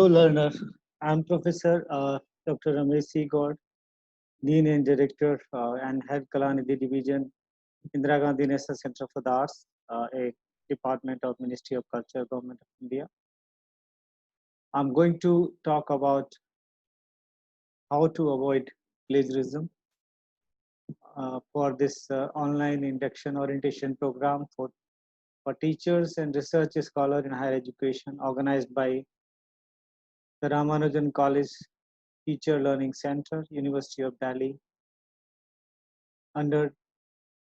Hello, learner. I'm Professor Dr. Ramesh C. God, Dean and Director and Head Kalanidhi Division, Indira Gandhi National Center for the Arts, a department of Ministry of Culture, Government of India. I'm going to talk about how to avoid plagiarism for this online induction orientation program for teachers and research scholars in higher education organized by the Ramanujan College Teacher Learning Center, University of Delhi, under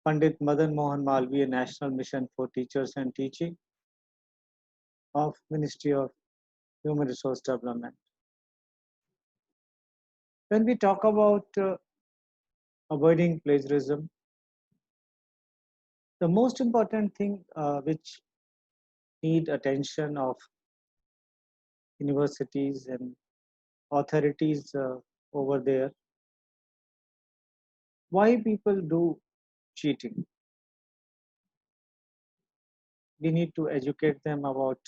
Pandit Madan Mohan Malviya National Mission for Teachers and Teaching of Ministry of Human Resource Development. When we talk about avoiding plagiarism, the most important thing which need attention of universities and authorities over there, why people do cheating. We need to educate them about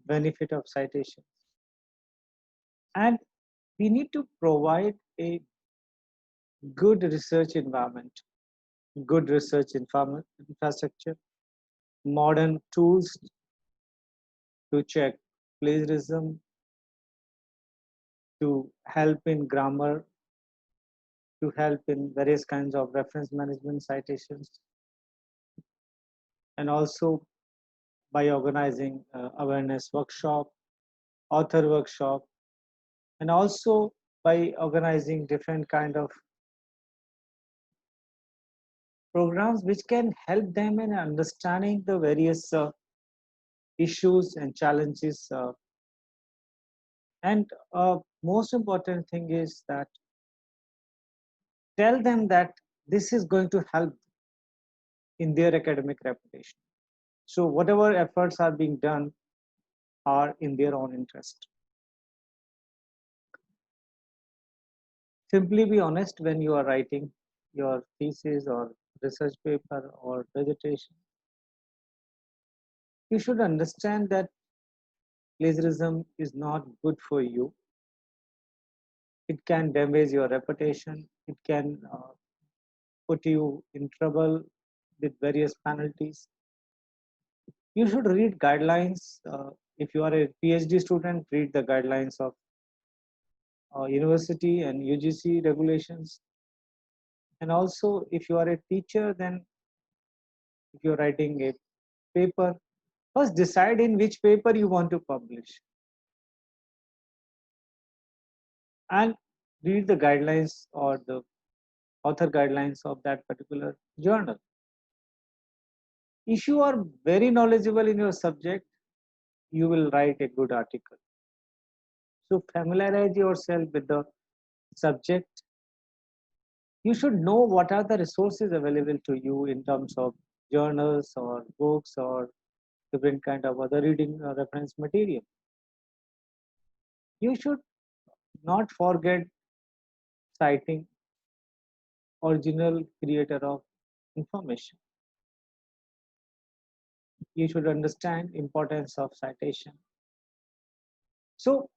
benefit of citation, and we need to provide a good research environment, good research infrastructure, modern tools to check plagiarism, to help in grammar, to help in various kinds of reference management citations, and also by organizing awareness workshop, author workshop, and also by organizing different kind of programs which can help them in understanding the various issues and challenges. And most important thing is that tell them that this is going to help in their academic reputation. So whatever efforts are being done are in their own interest. Simply be honest when you are writing your thesis or research paper or dissertation. You should understand that plagiarism is not good for you. It can damage your reputation. It can put you in trouble with various penalties. You should read guidelines. If you are a PhD student, read the guidelines of university and UGC regulations. And also, if you are a teacher, then if you're writing a paper, first decide in which paper you want to publish and read the guidelines or the author guidelines of that particular journal. If you are very knowledgeable in your subject, you will write a good article. So familiarize yourself with the subject. You should know what are the resources available to you in terms of journals or books or different kind of other reading reference material. You should not forget citing original creator of information. You should understand importance of citation. So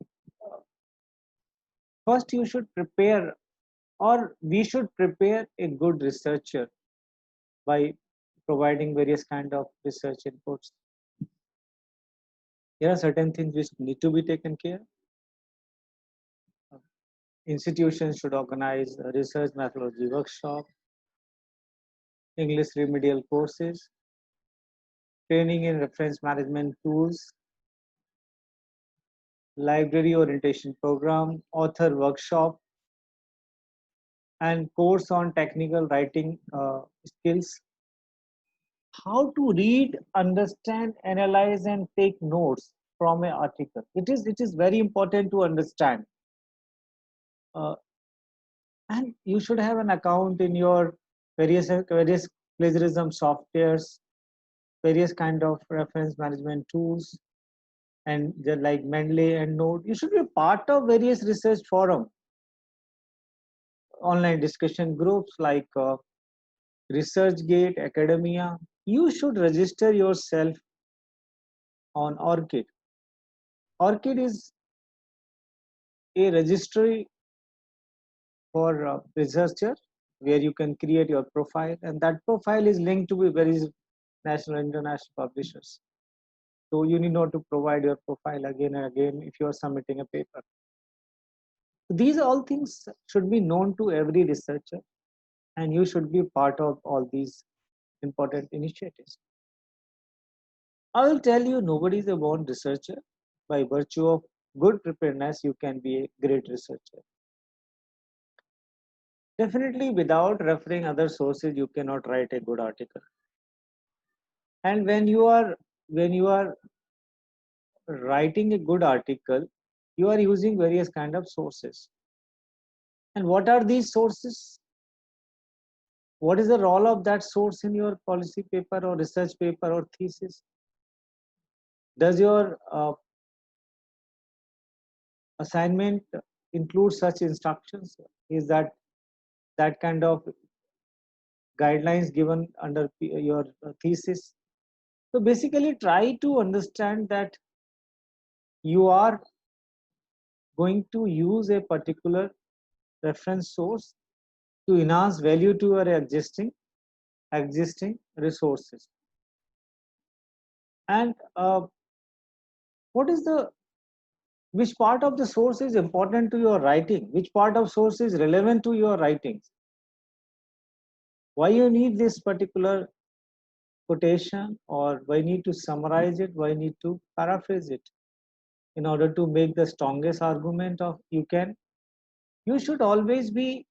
first you should prepare, or we should prepare a good researcher by providing various kind of research inputs. There are certain things which need to be taken care. Institutions should organize a research methodology workshop, English remedial courses, training in reference management tools, library orientation program, author workshop, and course on technical writing skills. How to read, understand, analyze, and take notes from an article. It is very important to understand. Uh, and you should have an account in your various plagiarism softwares, various kind of reference management tools, and like Mendeley and Node. You should be a part of various research forum, online discussion groups like ResearchGate, Academia. You should register yourself on ORCID. ORCID is a registry for researcher where you can create your profile, and that profile is linked to various national and international publishers. So you need not to provide your profile again and again if you are submitting a paper. These all things should be known to every researcher, and you should be part of all these important initiatives. I will tell you, nobody is a born researcher. By virtue of good preparedness, you can be a great researcher. Definitely, without referring other sources, you cannot write a good article. And when you are writing a good article, you are using various kind of sources. And what are these sources? What is the role of that source in your policy paper or research paper or thesis? Does your assignment include such instructions? Is that kind of guidelines given under your thesis? So basically, try to understand that you are going to use a particular reference source to enhance value to your existing resources. And what is the which part of the source is important to your writing? Which part of source is relevant to your writings? Why you need this particular quotation, or why need to summarize it? Why need to paraphrase it in order to make the strongest argument of you can? You should always be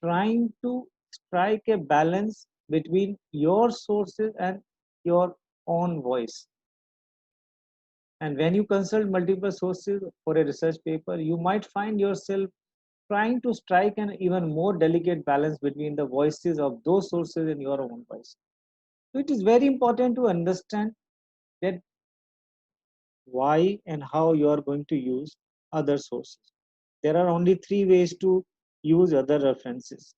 trying to strike a balance between your sources and your own voice. And when you consult multiple sources for a research paper, you might find yourself trying to strike an even more delicate balance between the voices of those sources and your own voice. So it is very important to understand that why and how you are going to use other sources. There are only three ways to use other references: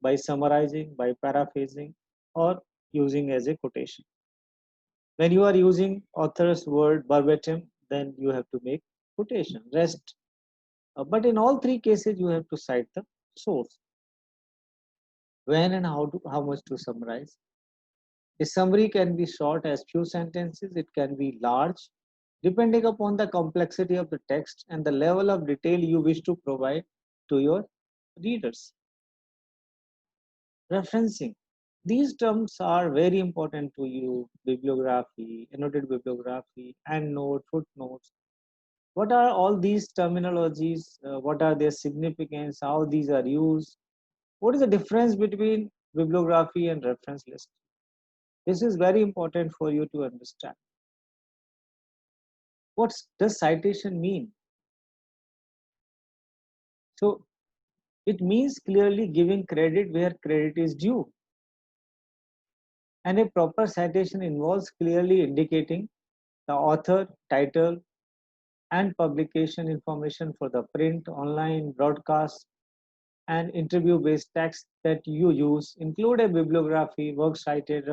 by summarizing, by paraphrasing, or using as a quotation. When you are using author's word verbatim, then you have to make quotation. Rest, but in all three cases, you have to cite the source. When and how much to summarize? A summary can be short as few sentences. It can be large, depending upon the complexity of the text and the level of detail you wish to provide to your readers. Referencing. These terms are very important to you: bibliography, annotated bibliography, endnote, footnotes. What are all these terminologies? What are their significance? How these are used? What is the difference between bibliography and reference list? This is very important for you to understand. What does citation mean? So it means clearly giving credit where credit is due. And a proper citation involves clearly indicating the author, title, and publication information for the print, online, broadcast, and interview-based text that you use. Include a bibliography, works cited,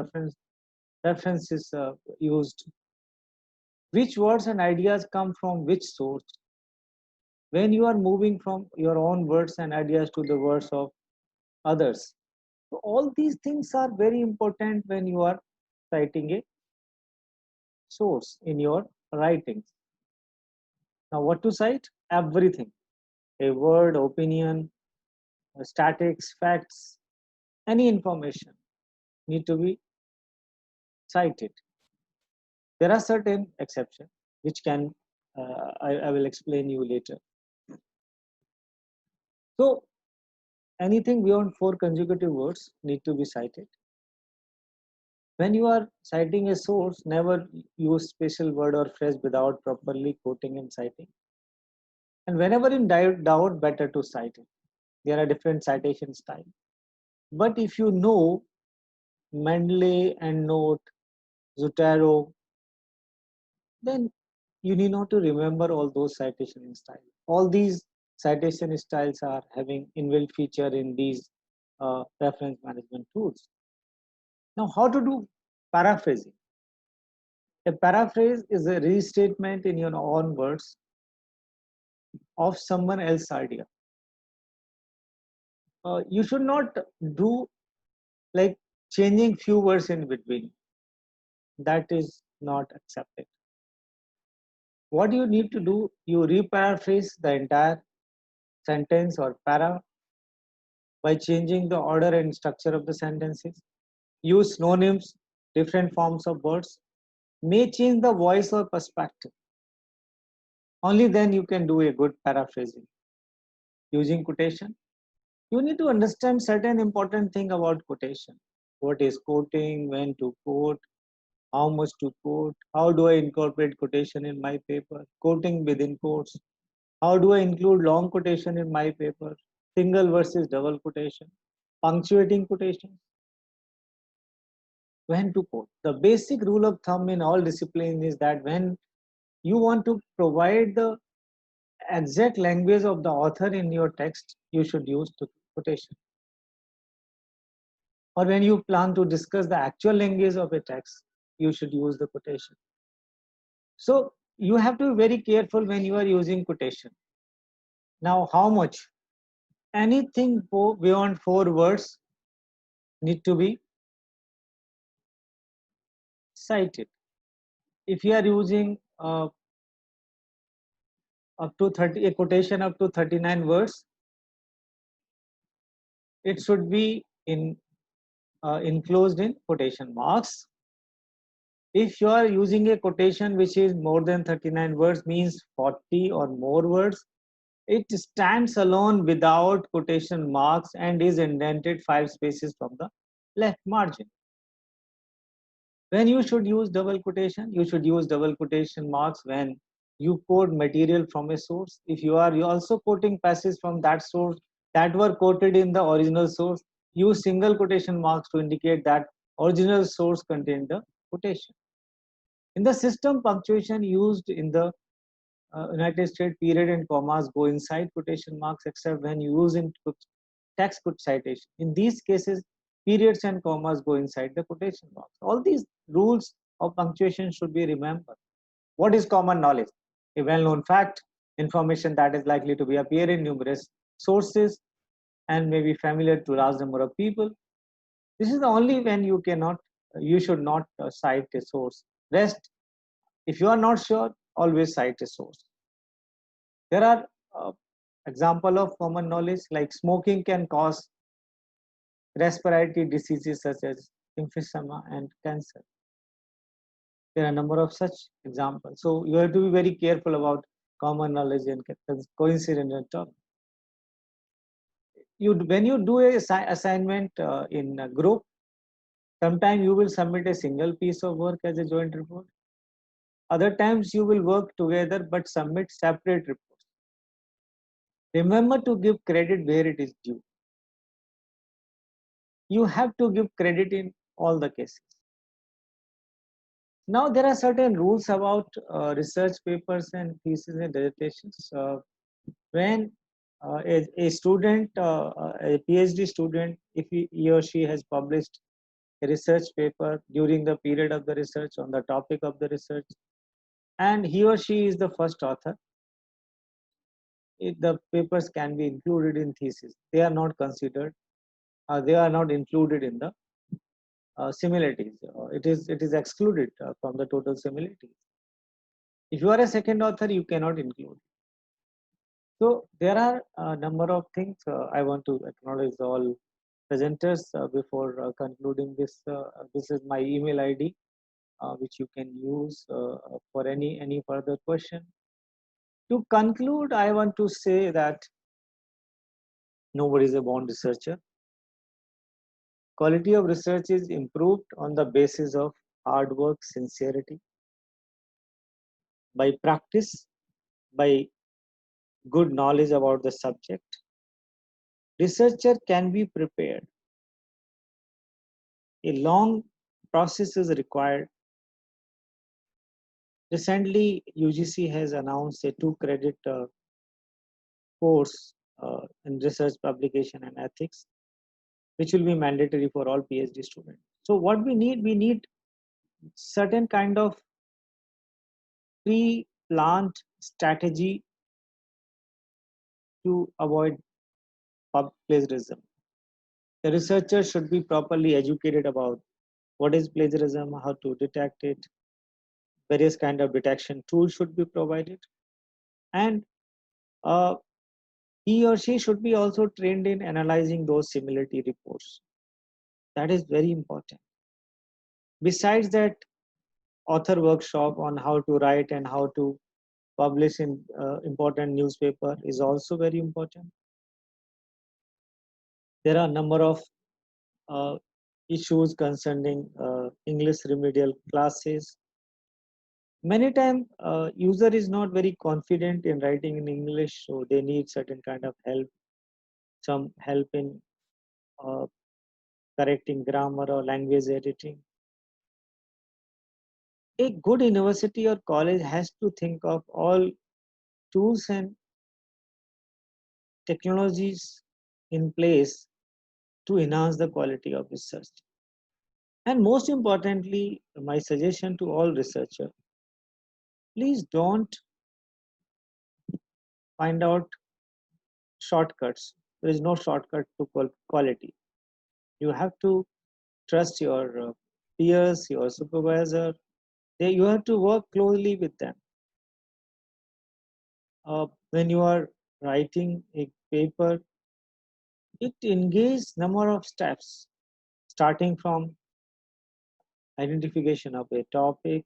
references used, which words and ideas come from which source. When you are moving from your own words and ideas to the words of others. So all these things are very important when you are citing a source in your writings. Now, what to cite? Everything. A word, opinion, statics, facts, any information need to be cited. There are certain exceptions which I will explain you later. So anything beyond four consecutive words need to be cited. When you are citing a source, never use special word or phrase without properly quoting and citing. And whenever in doubt, better to cite it. There are different citation styles. But if you know Mendeley, EndNote, Zotero, then you need not to remember all those citation styles. All these citation styles are having inbuilt feature in these reference management tools. Now, how to do paraphrasing? A paraphrase is a restatement in your own words of someone else's idea. You should not do like changing few words in between. That is not accepted. What you need to do, you reparaphrase the entire sentence or para by changing the order and structure of the sentences. Use synonyms, different forms of words, may change the voice or perspective. Only then you can do a good paraphrasing. Using quotation, you need to understand certain important thing about quotation. What is quoting, when to quote, how much to quote, how do I incorporate quotation in my paper, quoting within quotes, how do I include long quotation in my paper, single versus double quotation, punctuating quotation, when to quote. The basic rule of thumb in all disciplines is that when you want to provide the exact language of the author in your text, you should use the quotation. Or when you plan to discuss the actual language of a text, you should use the quotation. So you have to be very careful when you are using quotation. Now, how much? Anything beyond 4 words need to be cited. If you are using up to 30, a quotation up to 39 words, it should be enclosed in quotation marks. If you are using a quotation which is more than 39 words, means 40 or more words, it stands alone without quotation marks and is indented 5 spaces from the left margin. When you should use double quotation, you should use double quotation marks when you quote material from a source. If you are also quoting passages from that source that were quoted in the original source, use single quotation marks to indicate that original source contained the quotation. In the system, punctuation used in the United States, period and commas go inside quotation marks except when used in text citation. In these cases, periods and commas go inside the quotation marks. All these rules of punctuation should be remembered. What is common knowledge? A well-known fact, information that is likely to be appear in numerous sources and may be familiar to large number of people. This is the only when you should not cite a source. Rest, if you are not sure, always cite a source. There are example of common knowledge like smoking can cause respiratory diseases such as emphysema and cancer. There are a number of such examples. So you have to be very careful about common knowledge and coincident term. When you do a assignment in a group, sometimes you will submit a single piece of work as a joint report. Other times you will work together but submit separate reports. Remember to give credit where it is due. You have to give credit in all the cases. Now there are certain rules about research papers and thesis and dissertations. When a student, a PhD student, if he or she has published a research paper during the period of the research on the topic of the research, and he or she is the first author, the papers can be included in thesis. They are not considered, they are not included in the similarities. It is excluded from the total similarities. If you are a second author, you cannot include. So there are a number of things I want to acknowledge all presenters before concluding this. This is my email ID, which you can use for any further question. To conclude, I want to say that nobody is a born researcher. Quality of research is improved on the basis of hard work, sincerity, by practice, by good knowledge about the subject. Researcher can be prepared. A long process is required. Recently, UGC has announced a 2-credit course in research publication and ethics, which will be mandatory for all PhD students. So what we need certain kind of pre-planned strategy to avoid plagiarism. The researcher should be properly educated about what is plagiarism, how to detect it, various kind of detection tools should be provided, and uh, he or she should be also trained in analyzing those similarity reports. That is very important. Besides that, author workshop on how to write and how to publish in important newspaper is also very important. There are a number of uh, issues concerning English remedial classes. Many times user is not very confident in writing in English, so they need certain kind of help, some help in uh, correcting grammar or language editing. A good university or college has to think of all tools and technologies in place to enhance the quality of research. And most importantly, my suggestion to all researchers, please don't find out shortcuts. There is no shortcut to quality. You have to trust your peers, your supervisor. You have to work closely with them. When you are writing a paper, it engages number of steps, starting from identification of a topic,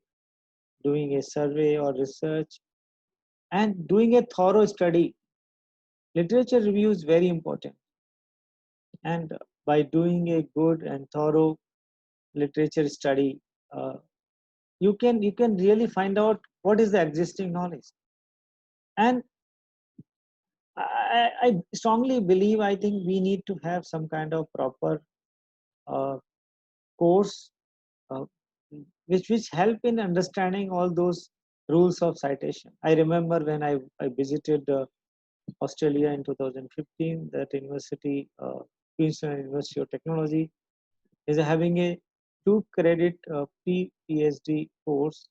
doing a survey or research, and doing a thorough study. Literature review is very important, and by doing a good and thorough literature study, uh, you can really find out what is the existing knowledge. And I strongly believe, I think we need to have some kind of proper uh, course uh, which help in understanding all those rules of citation. I remember when I visited Australia in 2015, that university, Queensland University of Technology, is having a 2 credit PhD course,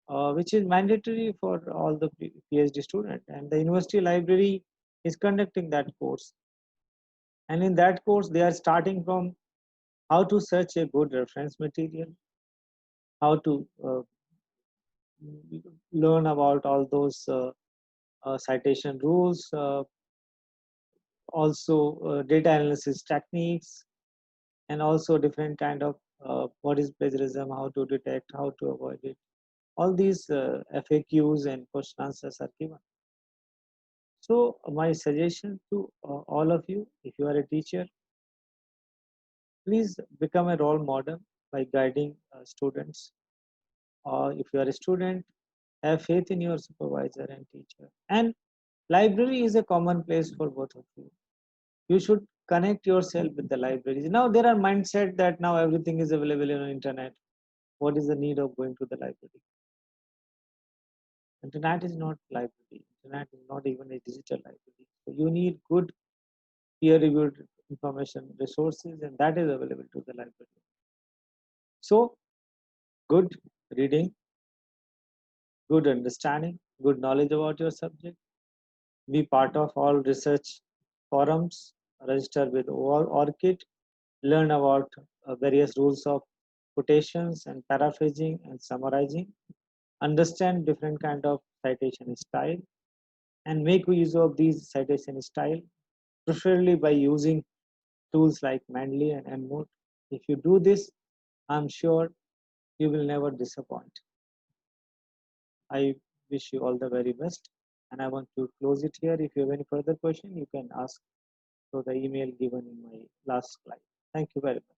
which is mandatory for all the PhD student. And the university library is conducting that course. And in that course, they are starting from how to search a good reference material, how to learn about all those citation rules, also data analysis techniques, and also different kind of what is plagiarism, how to detect, how to avoid it. All these FAQs and question answers are given. So my suggestion to all of you, if you are a teacher, please become a role model by guiding students. Or if you are a student, have faith in your supervisor and teacher. And library is a common place for both of you. You should connect yourself with the libraries. Now there are mindset that now everything is available on the internet. What is the need of going to the library? Internet is not library. Internet is not even a digital library. So you need good peer-reviewed information resources, and that is available to the library. So good reading, good understanding, good knowledge about your subject. Be part of all research forums. Register with ORCID. Learn about various rules of quotations and paraphrasing and summarizing. Understand different kind of citation style and make use of these citation style, preferably by using tools like Mendeley and EndNote. If you do this, I'm sure you will never disappoint. I wish you all the very best, and I want to close it here. If you have any further question, you can ask through the email given in my last slide. Thank you very much.